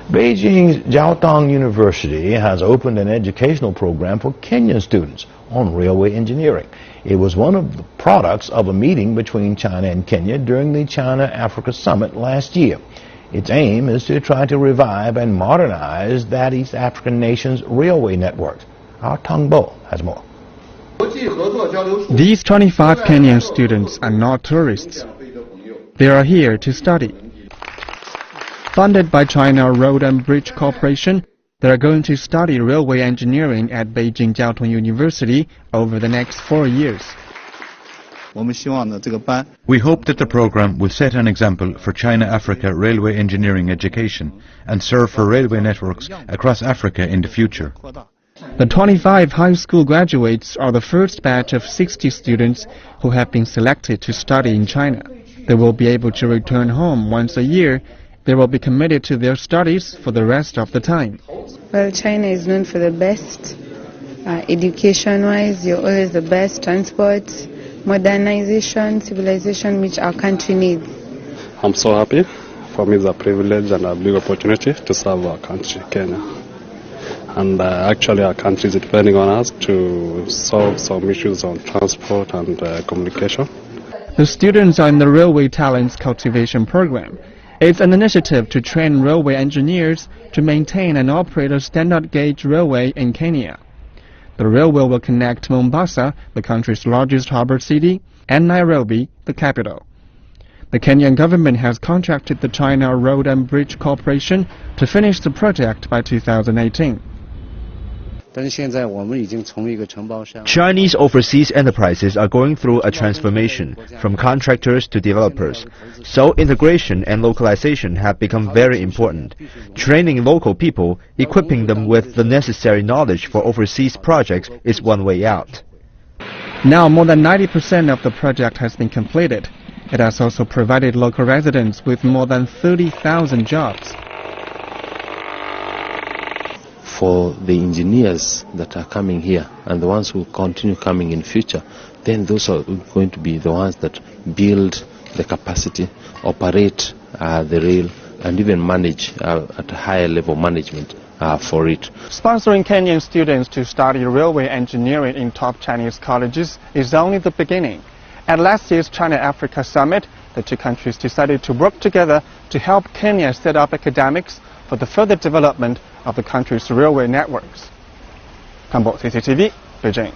Beijing's Jiaotong University has opened an educational program for Kenyan students on railway engineering. It was one of the products of a meeting between China and Kenya during the China-Africa Summit last year. Its aim is to try to revive and modernize that East African nation's railway networks. Our Tong Bo has more. These 25 Kenyan students are not tourists. They are here to study. Funded by China Road and Bridge Corporation, they are going to study railway engineering at Beijing Jiaotong University over the next 4 years. We hope that the program will set an example for China-Africa railway engineering education and serve for railway networks across Africa in the future. The 25 high school graduates are the first batch of 60 students who have been selected to study in China. They will be able to return home once a year. They will be committed to their studies for the rest of the time. Well, China is known for the best. Education-wise, you're always the best. Transport, modernization, civilization, which our country needs. I'm so happy. For me, it's a privilege and a big opportunity to serve our country, Kenya. And actually, our country is depending on us to solve some issues on transport and communication. The students are in the Railway Talents Cultivation Program. It's an initiative to train railway engineers to maintain and operate a standard gauge railway in Kenya. The railway will connect Mombasa, the country's largest harbour city, and Nairobi, the capital. The Kenyan government has contracted the China Road and Bridge Corporation to finish the project by 2018. Chinese overseas enterprises are going through a transformation from contractors to developers, so integration and localization have become very important. Training local people, equipping them with the necessary knowledge for overseas projects is one way out. Now more than 90% of the project has been completed. It has also provided local residents with more than 30,000 jobs. For the engineers that are coming here and the ones who continue coming in future, then those are going to be the ones that build the capacity, operate the rail, and even manage at a higher level management for it. Sponsoring Kenyan students to study railway engineering in top Chinese colleges is only the beginning. At last year's China-Africa Summit, the two countries decided to work together to help Kenya set up academics for the further development of the country's railway networks. CCTV, Beijing.